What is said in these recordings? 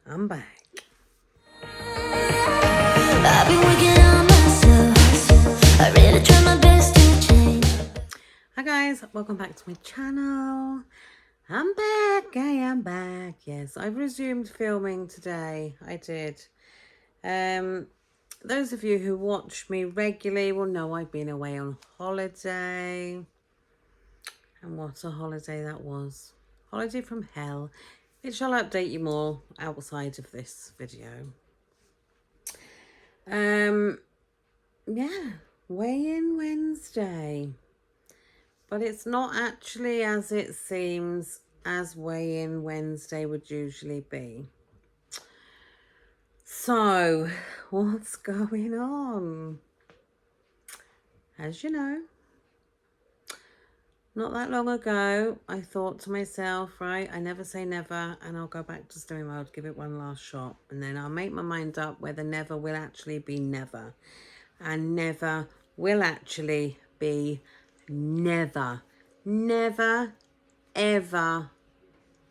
I'm back. I've been working on myself. I really try my best to change. Hi guys, welcome back to my channel. I'm back. I am back. Yes, I've resumed filming today. I did. Those of you who watch me regularly will know I've been away on holiday. And what a holiday that was. Holiday from hell. It shall update you more outside of this video. Yeah, weigh-in Wednesday. But it's not actually as it seems as weigh-in Wednesday would usually be. So, what's going on? As you know, not that long ago, I thought to myself, right, I never say never, and I'll go back to Slimming World, give it one last shot, and then I'll make my mind up whether never will actually be never, and never will actually be never. Never, ever,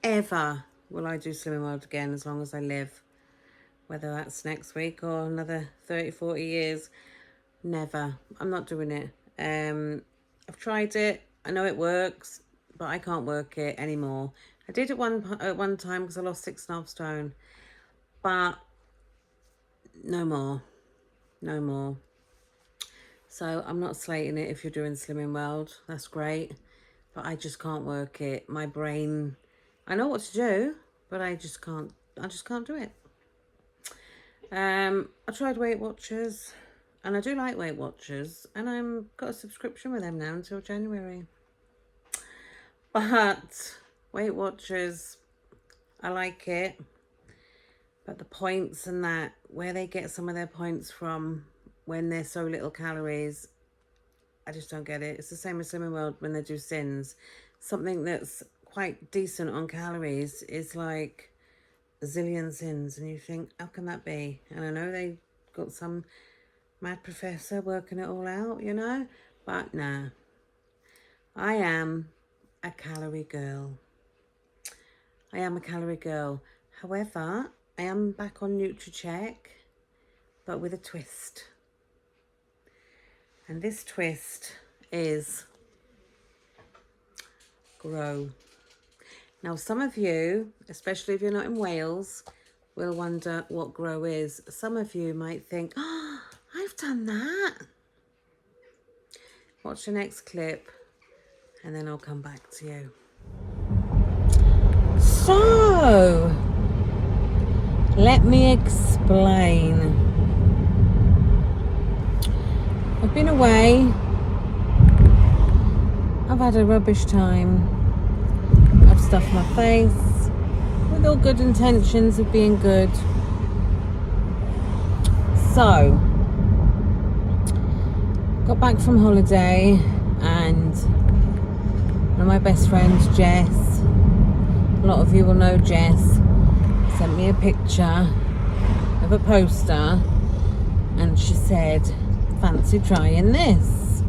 ever will I do Slimming World again as long as I live. Whether that's next week or another 30, 40 years, never. I'm not doing it. I've tried it. I know it works, but I can't work it anymore. I did it at one time because I lost 6.5 stone, but no more. No more. So I'm not slating it if you're doing Slimming World. That's great, but I just can't work it. My brain, I know what to do, but I just can't do it. I tried Weight Watchers, and I do like Weight Watchers, and I've got a subscription with them now until January. But Weight Watchers, I like it, but the points and that, where they get some of their points from when they're so little calories, I just don't get it. It's the same as Slimming World when they do Sins. Something that's quite decent on calories is like a zillion Sins, and you think, how can that be? And I know they got some mad professor working it all out, you know, but nah. I am a calorie girl. I am a calorie girl. However, I am back on NutriCheck, but with a twist. And this twist is Grow. Now, some of you, especially if you're not in Wales, will wonder what Grow is. Some of you might think, oh, I've done that. Watch the next clip, and then I'll come back to you. So, let me explain. I've been away. I've had a rubbish time. I've stuffed my face with all good intentions of being good. So, got back from holiday, and one of my best friends, Jess, a lot of you will know Jess, sent me a picture of a poster, and she said, fancy trying this?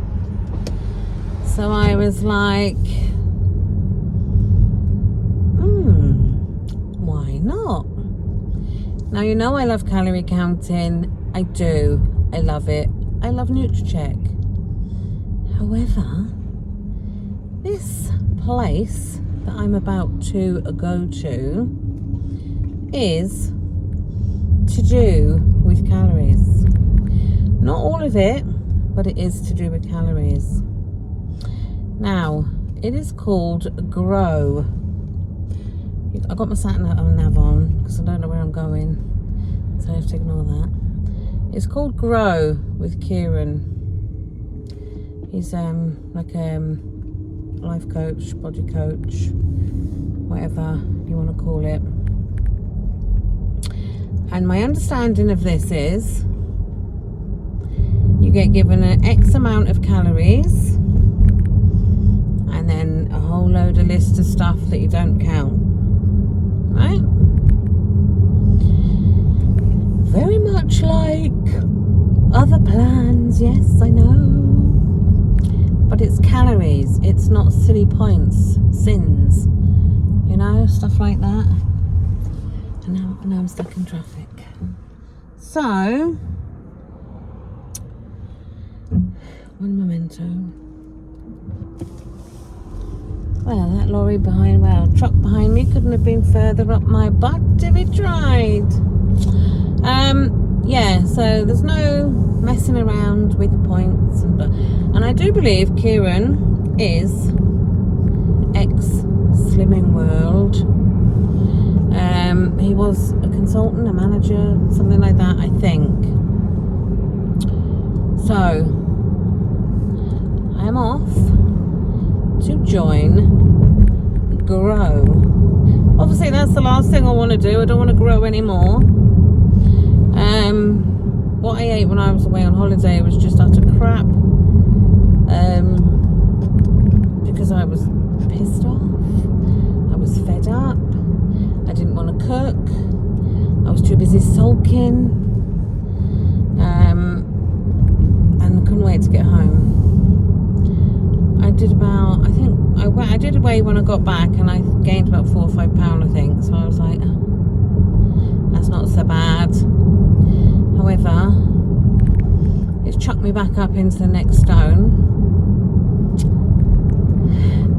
So I was like, why not? Now, you know I love calorie counting. I do. I love it. I love NutriCheck. However, this place that I'm about to go to is to do with calories. Not all of it, but it is to do with calories. Now, it is called Grow. I got my sat nav on because I don't know where I'm going, so I have to ignore that. It's called Grow with Kieran. He's like a life coach, body coach, whatever you want to call it. And my understanding of this is you get given an X amount of calories and then a whole load of list of stuff that you don't count, right? Very much like other plans, yes, I know. But it's calories, it's not silly points, sins, you know, stuff like that. And now I'm stuck in traffic. So, one memento. Well, that lorry behind, truck behind me couldn't have been further up my butt if it tried. Yeah, so there's no messing around with points, and I do believe Kieran is ex-Slimming World. He was a consultant, a manager, something like that, I think. So I am off to join Grow. Obviously that's the last thing I want to do. I don't want to grow anymore. What I ate when I was away on holiday was just utter crap, because I was pissed off, I was fed up, I didn't want to cook, I was too busy sulking, and couldn't wait to get home. I did about, I did weigh when I got back, and I gained about 4 or 5 pounds, I think. So I was like, oh, that's not so bad. However, it's chucked me back up into the next stone.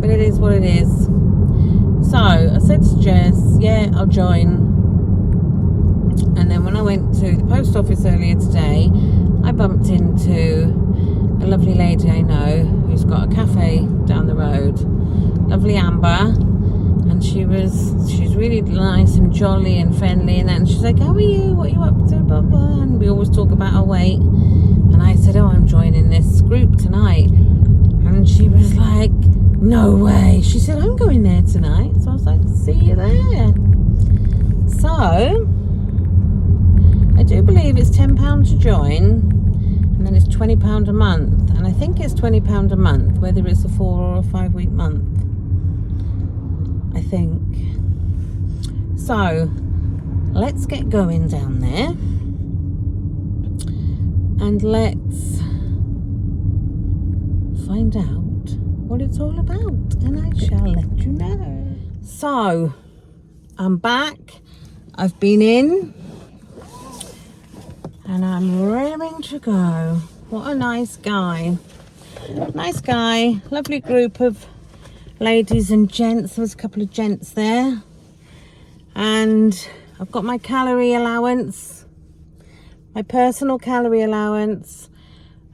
But it is what it is. So I said to Jess, yeah, I'll join. And then when I went to the post office earlier today, I bumped into a lovely lady I know who's got a cafe down the road, lovely Amber, and she's really nice and jolly and friendly, and then she's like, how are you, what are you up to, blah blah, and we always talk about our weight. And I said, oh, I'm joining this group tonight, and she was like, no way. She said, I'm going there tonight. So I was like, see you there. So I do believe it's £10 to join, and then it's £20 a month, and I think it's £20 a month whether it's a 4 or a 5 week month, I think. So let's get going down there, and let's find out what it's all about, and I shall let you know. So I'm back, I've been in, and I'm raring to go. What a nice guy. Nice guy. Lovely group of ladies and gents. There was a couple of gents there. And I've got my calorie allowance, my personal calorie allowance,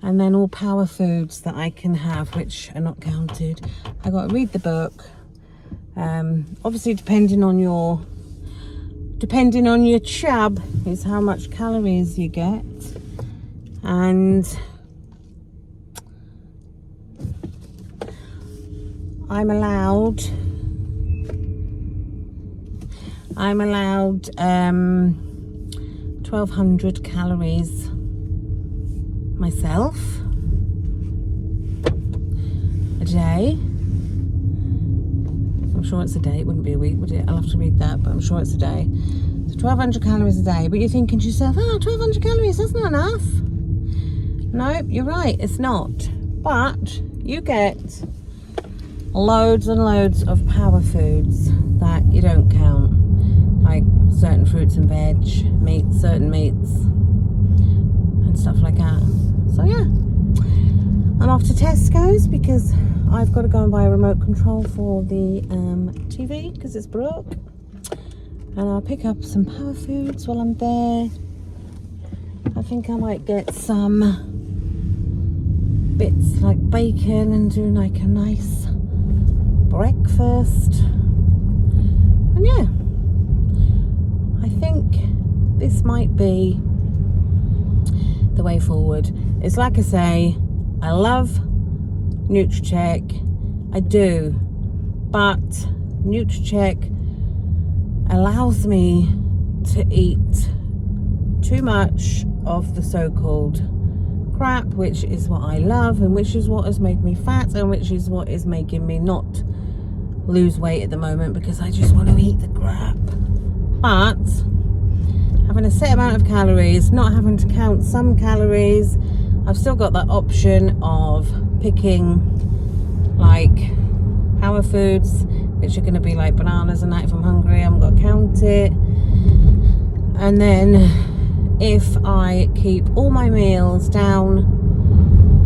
and then all power foods that I can have, which are not counted. I got to read the book. Obviously depending on your chub is how much calories you get, and I'm allowed 1200 calories myself a day. I'm sure it's a day, it wouldn't be a week, would it? I'll have to read that, but I'm sure it's a day. So 1200 calories a day. But you're thinking to yourself, oh, 1200 calories, that's not enough. No, you're right, it's not. But you get loads and loads of power foods that you don't count, like certain fruits and veg, certain meats, and stuff like that. So yeah, I'm off to Tesco's because I've got to go and buy a remote control for the TV because it's broke, and I'll pick up some power foods while I'm there. I think I might get some bits like bacon and do like a nice breakfast. And yeah, I think this might be the way forward. It's like I say, I love Nutracheck, I do, but Nutracheck allows me to eat too much of the so-called crap, which is what I love, and which is what has made me fat, and which is what is making me not lose weight at the moment, because I just want to eat the crap. But having a set amount of calories, not having to count some calories, I've still got that option of picking like power foods, which are going to be like bananas and that if I'm hungry. I haven't got to count it. And then if I keep all my meals down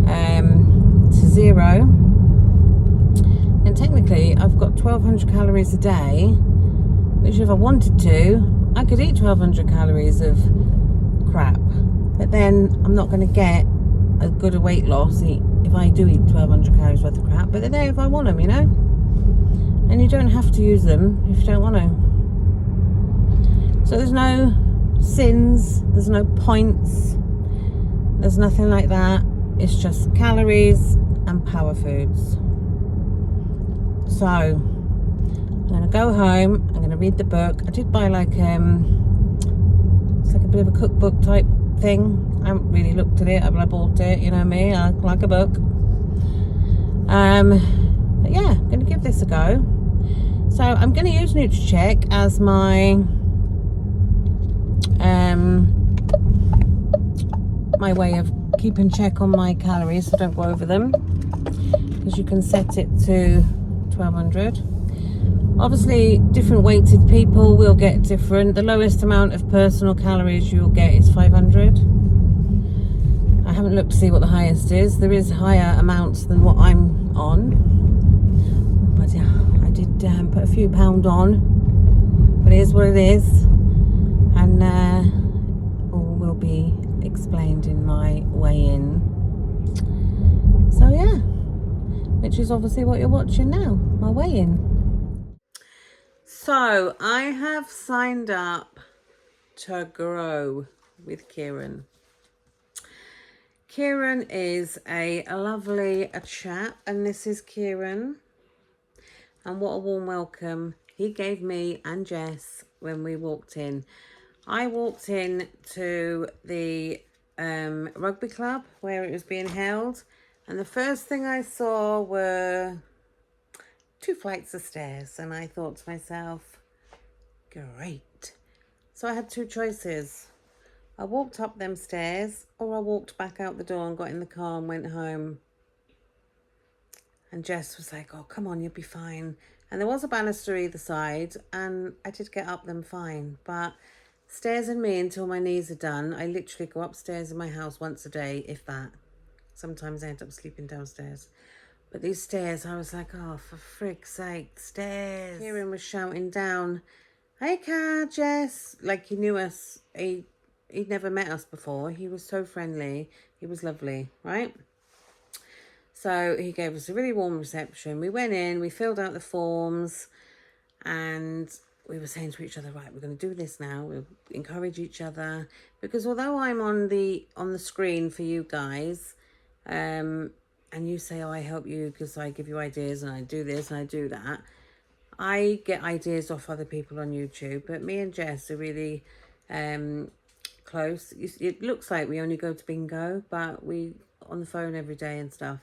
to 0, then technically I've got 1200 calories a day, which if I wanted to, I could eat 1200 calories of crap. But then I'm not going to get as good a weight loss if I do eat 1200 calories worth of crap. But they're there if I want them, you know? And you don't have to use them if you don't want to. So there's no sins, there's no points, there's nothing like that. It's just calories and power foods. So I'm going to go home, I'm going to read the book. I did buy like it's like a bit of a cookbook type thing. I haven't really looked at it, but I bought it, you know me, I like a book. But yeah, I'm going to give this a go. So I'm going to use NutriCheck as my my way of keeping check on my calories, so don't go over them, because you can set it to 1200. Obviously different weighted people will get different. The lowest amount of personal calories you'll get is 500. I haven't looked to see what the highest is. There is higher amounts than what I'm on, but yeah, I did put a few pound on, but it is what it is, and all will be explained in my weigh-in. So yeah, which is obviously what you're watching now, my weigh-in. So I have signed up to grow with Kieran. Kieran is a lovely chap, and this is Kieran. And what a warm welcome he gave me and Jess when we walked in. I walked in to the rugby club where it was being held, and the first thing I saw were 2 flights of stairs, and I thought to myself, great. So I had 2 choices. I walked up them stairs, or I walked back out the door and got in the car and went home. And Jess was like, oh, come on, you'll be fine. And there was a banister either side, and I did get up them fine. But stairs and me, until my knees are done, I literally go upstairs in my house once a day, if that. Sometimes I end up sleeping downstairs. But these stairs, I was like, oh, for frig's sake, stairs. Kieran was shouting down, hey, Car, Jess. Like he knew us. He'd never met us before. He was so friendly. He was lovely, right? So he gave us a really warm reception. We went in, we filled out the forms, and we were saying to each other, right, we're going to do this now. We'll encourage each other, because although I'm on the screen for you guys, and you say, oh, I help you because I give you ideas and I do this and I do that, I get ideas off other people on YouTube. But me and Jess are really close. It looks like we only go to bingo, but we on the phone every day and stuff.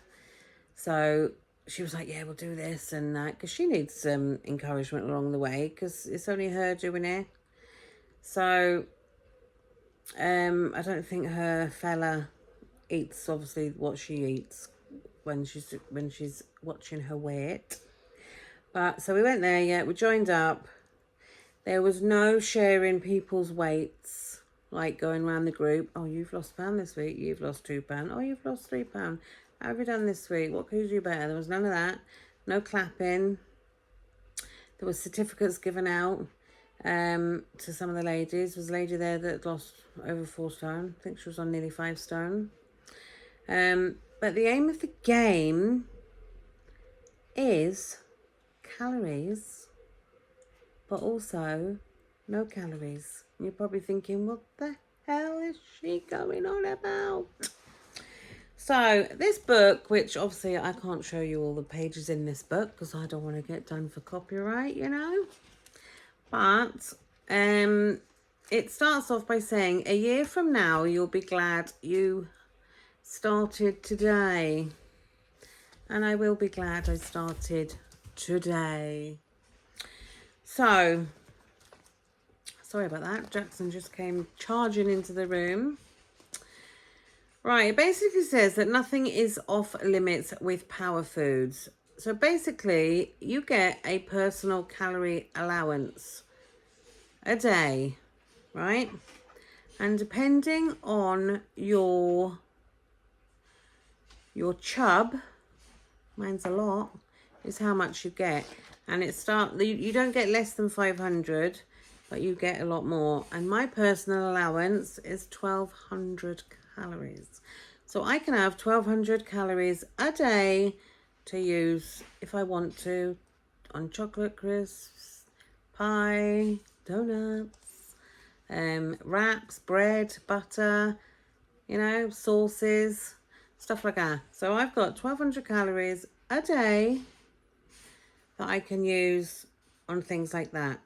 So she was like, yeah, we'll do this and that, because she needs some encouragement along the way, because it's only her doing it. So I don't think her fella eats obviously what she eats when she's watching her weight. But so we went there, yeah, we joined up. There was no sharing people's weights, like going around the group. Oh, you've lost a pound this week. You've lost 2 pounds. Oh, you've lost 3 pounds. How have you done this week? What could you do better? There was none of that. No clapping. There was certificates given out to some of the ladies. There was a lady there that lost over 4 stone. I think she was on nearly 5 stone. But the aim of the game is calories, but also no calories. And you're probably thinking, what the hell is she going on about? So this book, which obviously I can't show you all the pages in this book because I don't want to get done for copyright, you know. But it starts off by saying, a year from now, you'll be glad you started today. And I will be glad I started today. So, sorry about that. Jackson just came charging into the room. Right, it basically says that nothing is off limits with power foods. So basically, you get a personal calorie allowance a day. right? And depending on your chub, mine's a lot, is how much you get. And you don't get less than 500, but you get a lot more. And my personal allowance is 1200 calories. So I can have 1200 calories a day to use if I want to on chocolate crisps, pie, donuts, wraps, bread, butter, you know, sauces, stuff like that. So I've got 1200 calories a day that I can use on things like that.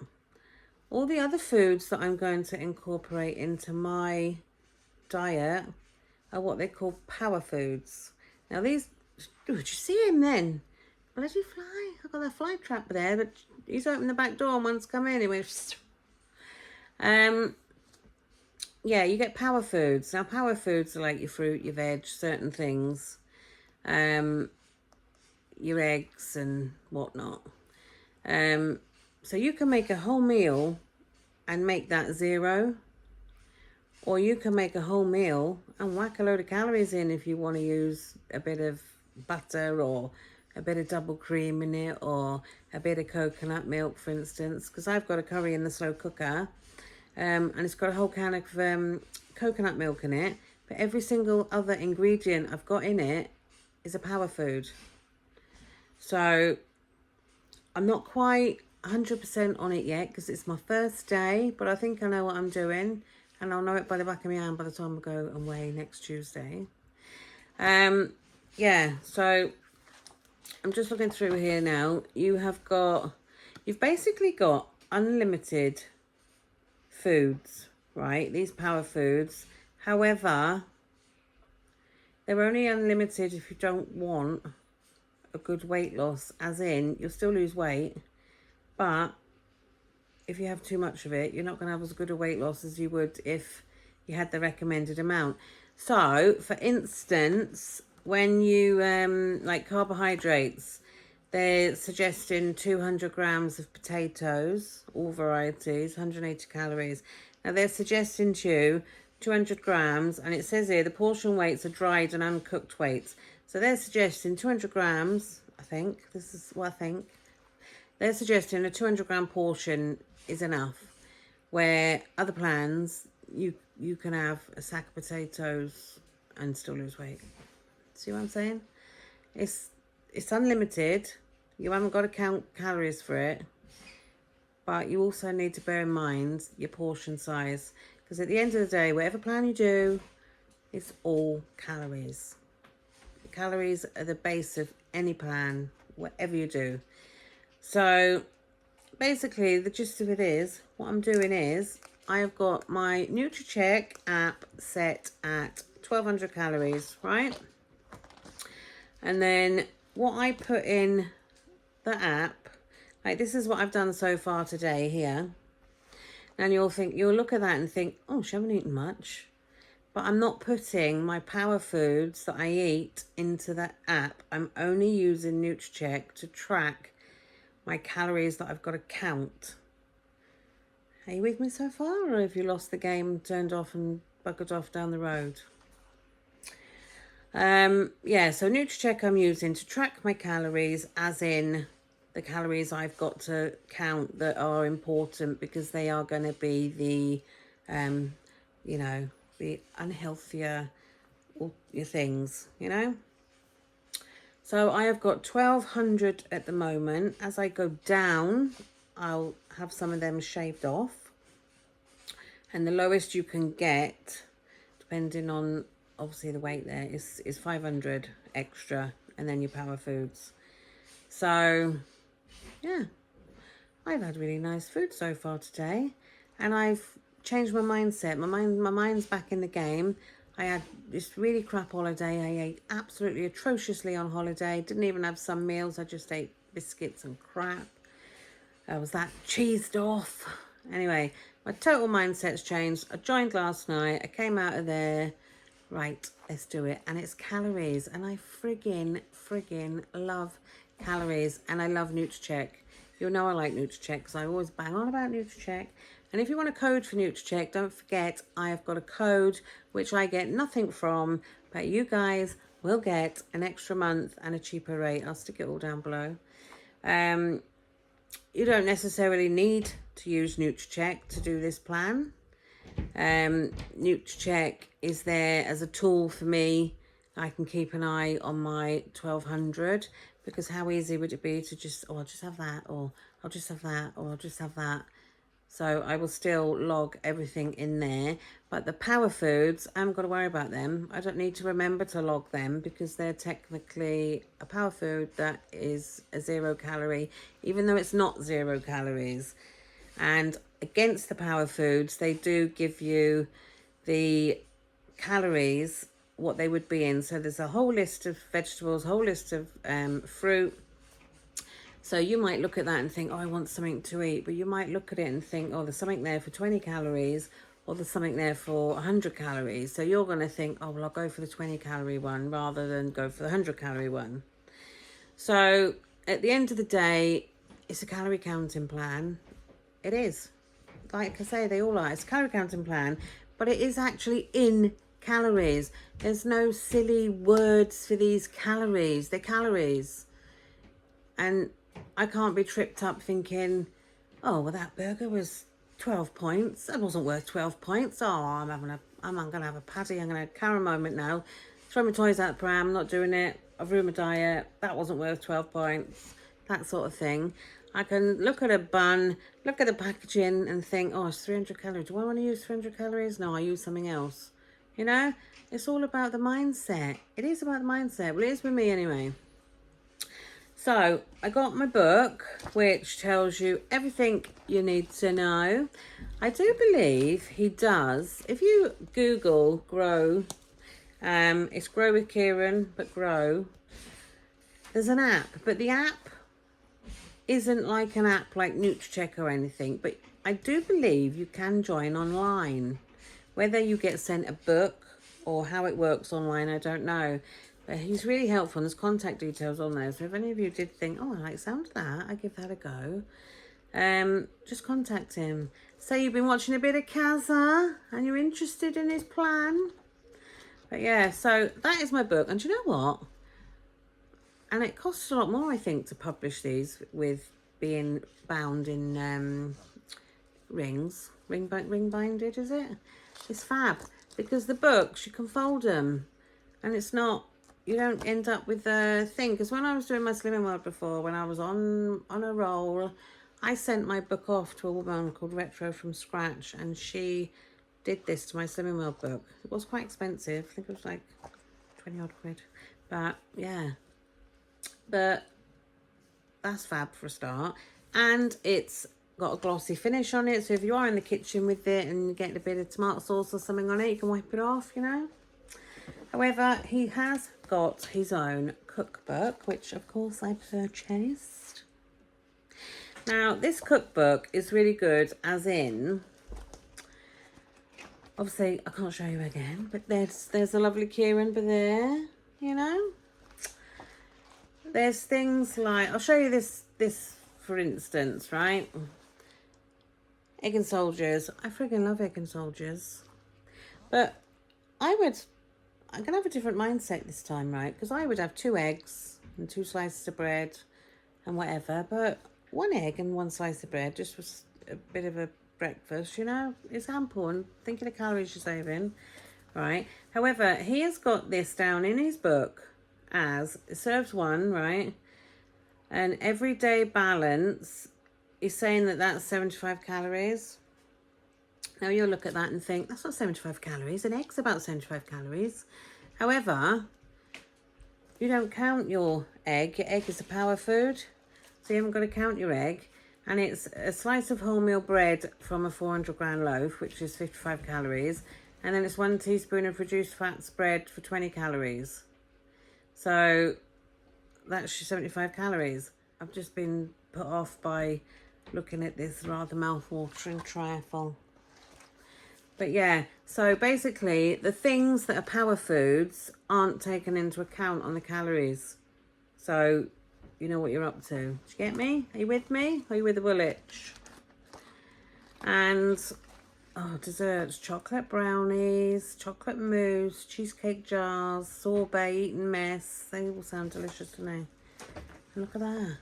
All the other foods that I'm going to incorporate into my diet are what they call power foods. Now these, did you see him then? Bloody fly. I've got that fly trap there, but he's opened the back door and one's come in. He went, yeah, you get power foods. Now power foods are like your fruit, your veg, certain things, your eggs and whatnot. So you can make a whole meal and make that 0, or you can make a whole meal and whack a load of calories in if you want to use a bit of butter or a bit of double cream in it, or a bit of coconut milk, for instance, because I've got a curry in the slow cooker, and it's got a whole can of coconut milk in it, but every single other ingredient I've got in it is a power food. So I'm not quite 100% on it yet because it's my first day, but I think I know what I'm doing, and I'll know it by the back of my hand by the time I go away next Tuesday. Yeah, so I'm just looking through here now. You've basically got unlimited foods, right? These power foods. However, they're only unlimited if you don't want a good weight loss, as in you'll still lose weight, but if you have too much of it, you're not going to have as good a weight loss as you would if you had the recommended amount. So, for instance, when you like carbohydrates, they're suggesting 200 grams of potatoes, all varieties, 180 calories. Now, they're suggesting to you 200 grams, and it says here the portion weights are dried and uncooked weights. So they're suggesting 200 grams, I think. This is what I think. They're suggesting a 200 gram portion is enough, where other plans, you can have a sack of potatoes and still lose weight. See what I'm saying? It's unlimited. You haven't got to count calories for it, but you also need to bear in mind your portion size, because at the end of the day, whatever plan you do, it's all calories. Calories are the base of any plan, whatever you do. So basically the gist of it is, what I'm doing is I have got my NutriCheck app set at 1200 calories, right? And then what I put in the app, like this is what I've done so far today here. And you'll look at that and think, oh, she hasn't eaten much. But I'm not putting my power foods that I eat into that app. I'm only using NutriCheck to track my calories that I've got to count. Are you with me so far? Or have you lost the game, turned off and buggered off down the road? Yeah, so NutriCheck I'm using to track my calories, as in the calories I've got to count that are important, because they are going to be the, the unhealthier things, So I have got 1200 at the moment. As I go down, I'll have some of them shaved off. And the lowest you can get, depending on obviously the weight there, is 500 extra, and then your power foods. So, yeah, I've had really nice food so far today, and I've changed my mindset. My mind's back in the game. I had this really crap holiday. I ate absolutely atrociously on holiday. Didn't even have some meals. I just ate biscuits and crap. I was that cheesed off. Anyway, my total mindset's changed. I joined last night. I came out of there. Right, let's do it. And it's calories. And I friggin' love calories. And I love NutriCheck. You'll know I like Nutracheck because I always bang on about Nutracheck. And if you want a code for Nutracheck, don't forget I have got a code which I get nothing from, but you guys will get an extra month and a cheaper rate. I'll stick it all down below. You don't necessarily need to use Nutracheck to do this plan. Nutracheck is there as a tool for me. I can keep an eye on my 1200, because how easy would it be to just, oh, I'll just have that, or I'll just have that, or I'll just have that. So I will still log everything in there. But the power foods, I haven't got to worry about them. I don't need to remember to log them because they're technically a power food that is a 0 calorie, even though it's not 0 calories. And against the power foods, they do give you the calories, what they would be in. So there's a whole list of vegetables, whole list of fruit. So you might look at that and think, oh, I want something to eat. But you might look at it and think, oh, there's something there for 20 calories or there's something there for 100 calories. So you're going to think, oh, well, I'll go for the 20 calorie one rather than go for the 100 calorie one. So at the end of the day, it's a calorie counting plan. It is. Like I say, they all are. It's a calorie counting plan, but it is actually in calories. There's no silly words for these calories. They're calories. And I can't be tripped up thinking, oh, well, that burger was 12 points. That wasn't worth 12 points. Oh, I'm going to have a patty. I'm going to carry a moment now. Throw my toys out the pram. Not doing it. I've ruined my diet. That wasn't worth 12 points. That sort of thing. I can look at a bun, look at the packaging and think, oh, it's 300 calories. Do I want to use 300 calories? No, I use something else. You know, it's all about the mindset. It is about the mindset. Well, it is with me anyway. So I got my book, which tells you everything you need to know. I do believe he does. If you Google Grow, it's Grow with Kieran, but Grow. There's an app, but the app isn't like an app like Nutracheck or anything, but I do believe you can join online. Whether you get sent a book or how it works online, I don't know. But he's really helpful and there's contact details on there. So if any of you did think, oh, I like the sound of that, I'd give that a go. Just contact him. Say you've been watching a bit of Kazza and you're interested in his plan. But yeah, so that is my book. And do you know what? And it costs a lot more, I think, to publish these with being bound in ring binded, is it? It's fab. Because the books, you can fold them. And it's not, you don't end up with the thing. Because when I was doing my Slimming World before, when I was on a roll, I sent my book off to a woman called Retro from Scratch. And she did this to my Slimming World book. It was quite expensive. I think it was like 20 odd quid. But yeah. But that's fab for a start. And it's got a glossy finish on it. So if you are in the kitchen with it and you get a bit of tomato sauce or something on it, you can wipe it off, you know. However, he has got his own cookbook, which of course I purchased. Now, this cookbook is really good, as in, obviously I can't show you again, but there's a lovely Kieran there, you know. There's things like, I'll show you this for instance, right? Egg and soldiers. I friggin' love egg and soldiers. But I'm going to have a different mindset this time, right? Because I would have 2 eggs and 2 slices of bread and whatever. But 1 egg and 1 slice of bread just was a bit of a breakfast, you know? It's ample, and think of the calories you're saving, right? However, he has got this down in his book as it serves 1, right? And everyday balance is saying that that's 75 calories. Now you'll look at that and think, that's not 75 calories. An egg's about 75 calories. However, you don't count your egg. Your egg is a power food. So you haven't got to count your egg. And it's a slice of wholemeal bread from a 400 gram loaf, which is 55 calories. And then it's 1 teaspoon of reduced fat spread for 20 calories. So that's your 75 calories. I've just been put off by looking at this rather mouth-watering trifle. But yeah, so basically the things that are power foods aren't taken into account on the calories. So you know what you're up to. Do you get me? Are you with me? Are you with the Woolwich? And desserts, chocolate brownies, chocolate mousse, cheesecake jars, sorbet, eaten mess. They all sound delicious to me. And look at that.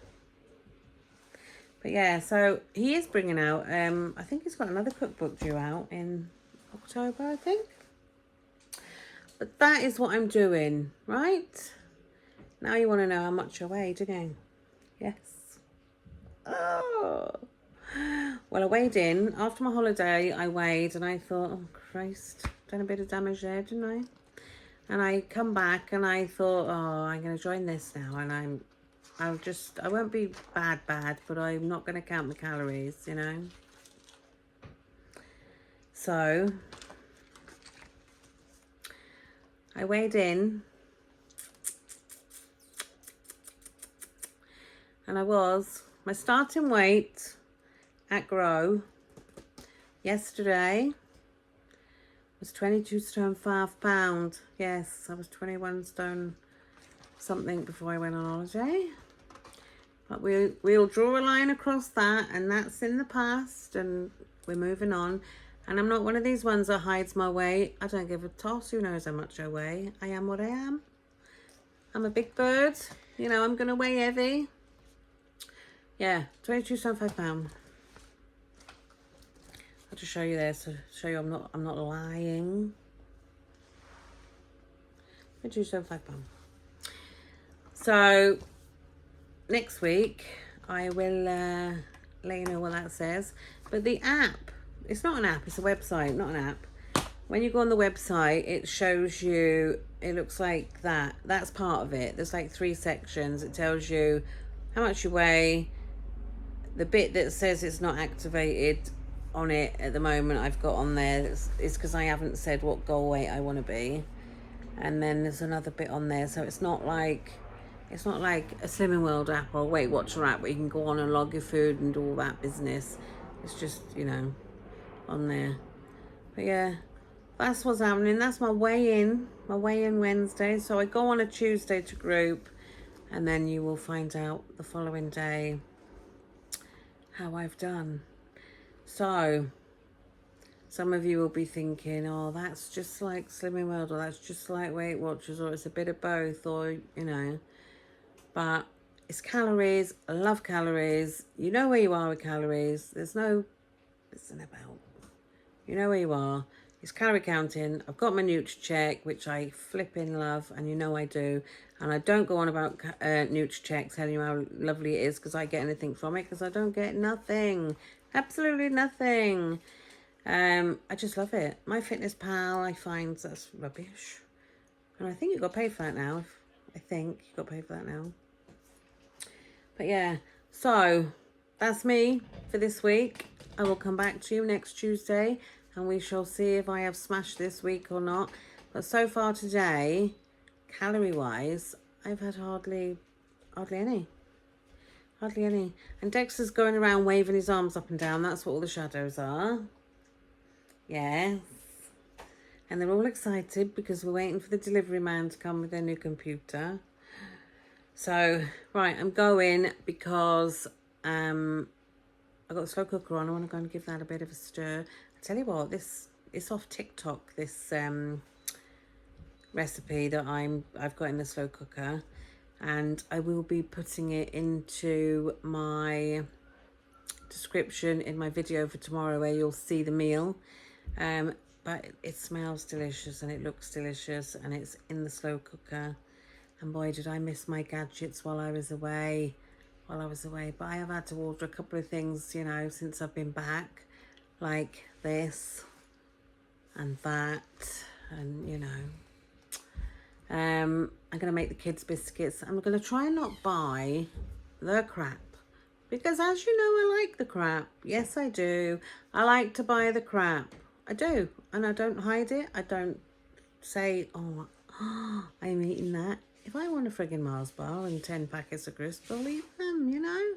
But yeah, so he is bringing out, I think he's got another cookbook due out in October, I think. But that is what I'm doing, right? Now you want to know how much I weigh, don't you? Yes. Oh. Well, I weighed in. After my holiday, I weighed and I thought, oh, Christ, done a bit of damage there, didn't I? And I come back and I thought, oh, I'm going to join this now. And I won't be bad, but I'm not going to count the calories, you know. So, I weighed in. And my starting weight at Grow yesterday was 22 stone 5 pound. Yes, I was 21 stone something before I went on holiday. But we'll draw a line across that, and that's in the past, and we're moving on. And I'm not one of these ones that hides my weight. I don't give a toss. Who knows how much I weigh? I am what I am. I'm a big bird. You know, I'm going to weigh heavy. Yeah, 22 stone 5 pound. I'll just show you this to show you I'm not lying. 22 stone 5 pound. So next week I will let you know what that says. But the app, it's not an app, it's a website, not an app. When you go on the website, it shows you, it looks like that. That's part of it. There's like 3 sections. It tells you how much you weigh. The bit that says it's not activated on it at the moment, I've got on there. It's because I haven't said what goal weight I want to be. And then there's another bit on there. So it's not like a Slimming World app or Weight Watcher app where you can go on and log your food and do all that business. It's just, you know, on there. But yeah, that's what's happening. That's my weigh-in Wednesday. So I go on a Tuesday to group, and then you will find out the following day how I've done. So some of you will be thinking, oh, that's just like Slimming World, or that's just like Weight Watchers, or it's a bit of both, or, you know. But it's calories. I love calories. You know where you are with calories. There's no listen about. You know where you are. It's calorie counting. I've got my NutriCheck, which I flipping love, and you know I do. And I don't go on about NutriCheck telling you how lovely it is because I get anything from it, because I don't get nothing. Absolutely nothing. I just love it. MyFitnessPal, I find that's rubbish. And I think you've got to pay for that now. I think you've got to pay for that now. But yeah, so that's me for this week. I will come back to you next Tuesday and we shall see if I have smashed this week or not. But so far today, calorie-wise, I've had hardly any. Hardly any. And Dexter's going around waving his arms up and down. That's what all the shadows are. Yes. And they're all excited because we're waiting for the delivery man to come with their new computer. So, right, I'm going because I got the slow cooker on. I want to go and give that a bit of a stir. I tell you what, it's off TikTok, this recipe that I've got in the slow cooker, and I will be putting it into my description in my video for tomorrow where you'll see the meal. But it smells delicious and it looks delicious, and it's in the slow cooker. And boy, did I miss my gadgets while I was away. But I have had to order a couple of things, you know, since I've been back, like this and that, and you know. I'm gonna make the kids biscuits. I'm gonna try and not buy the crap, because as you know, I like the crap. Yes, I do. I like to buy the crap. I do, and I don't hide it. I don't say, oh, I'm eating that. If I want a friggin' Mars bar and 10 packets of crisps, I'll eat them, you know.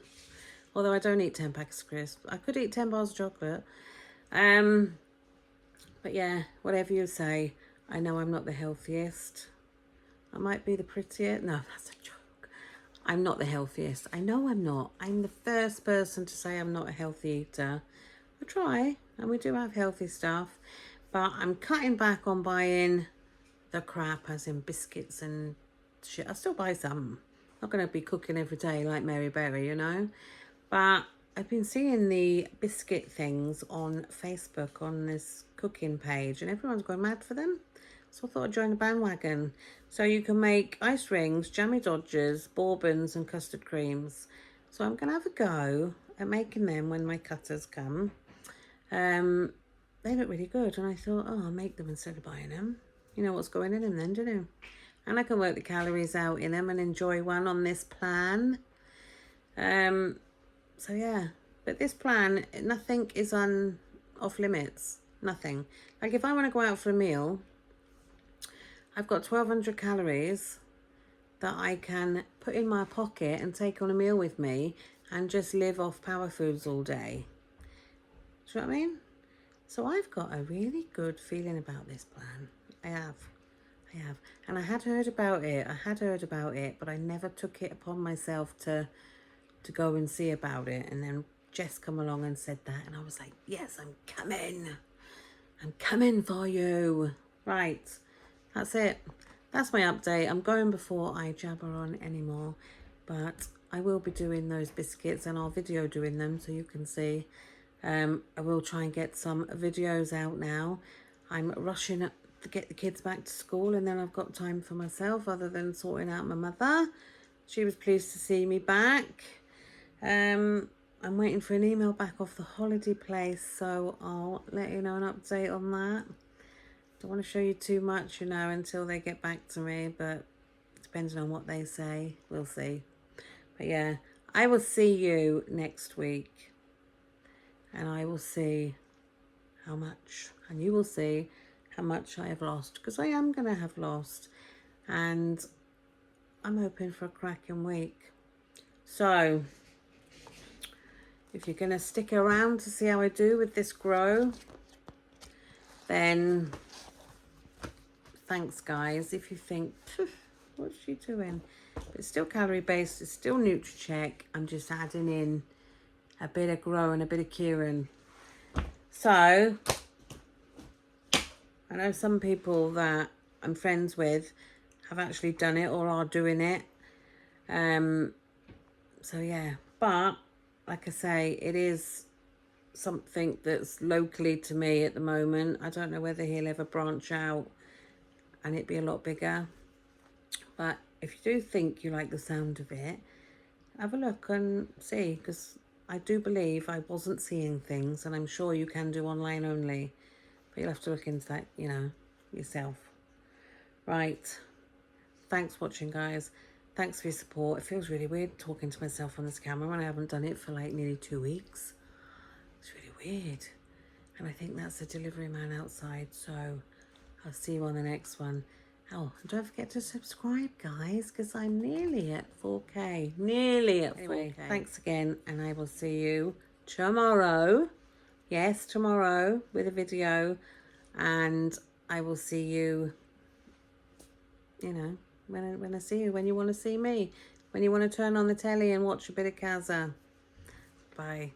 Although I don't eat 10 packets of crisps. I could eat 10 bars of chocolate. But yeah, whatever you say, I know I'm not the healthiest. I might be the prettiest. No, that's a joke. I'm not the healthiest. I know I'm not. I'm the first person to say I'm not a healthy eater. I try, and we do have healthy stuff, but I'm cutting back on buying the crap, as in biscuits and shit. I still buy some. Not going to be cooking every day like Mary Berry, you know. But I've been seeing the biscuit things on Facebook on this cooking page, and everyone's going mad for them. So I thought I'd join the bandwagon. So you can make ice rings, jammy dodgers, bourbons, and custard creams. So I'm going to have a go at making them when my cutters come. They look really good, and I thought, oh, I'll make them instead of buying them. You know what's going in them then, do you? And I can work the calories out in them and enjoy one on this plan. So yeah, but this plan, nothing is off limits. Nothing. Like if I want to go out for a meal, I've got 1,200 calories that I can put in my pocket and take on a meal with me and just live off power foods all day. Do you know what I mean? So I've got a really good feeling about this plan. I have. And I had heard about it. But I never took it upon myself to go and see about it. And then Jess come along and said that. And I was like, yes, I'm coming for you. Right. That's it. That's my update. I'm going before I jabber on anymore. But I will be doing those biscuits and I'll video doing them so you can see. I will try and get some videos out now. I'm rushing to get the kids back to school and then I've got time for myself other than sorting out my mother. She was pleased to see me back. I'm waiting for an email back off the holiday place, so I'll let you know an update on that. Don't want to show you too much, you know, until they get back to me, but depending on what they say, we'll see. But yeah, I will see you next week. And I will see how much, and you will see how much I have lost, because I am going to have lost, and I'm hoping for a cracking week. So, if you're going to stick around to see how I do with this grow, then thanks, guys. If you think, what's she doing? But it's still calorie based, it's still Nutricheck. I'm just adding in a bit of Grow and a bit of Kieran. So, I know some people that I'm friends with have actually done it or are doing it. So yeah, but like I say, it is something that's locally to me at the moment. I don't know whether he'll ever branch out and it be a lot bigger. But if you do think you like the sound of it, have a look and see, because I do believe I wasn't seeing things, and I'm sure you can do online only, but you'll have to look into that, you know, yourself. Right. Thanks for watching, guys. Thanks for your support. It feels really weird talking to myself on this camera when I haven't done it for like nearly 2 weeks. It's really weird. And I think that's the delivery man outside, so I'll see you on the next one. Oh, and don't forget to subscribe, guys, because I'm nearly at 4K. Nearly at 4K. Thanks again, and I will see you tomorrow. Yes, tomorrow with a video. And I will see you, you know, when I see you, when you want to see me. When you want to turn on the telly and watch a bit of Kaza. Bye.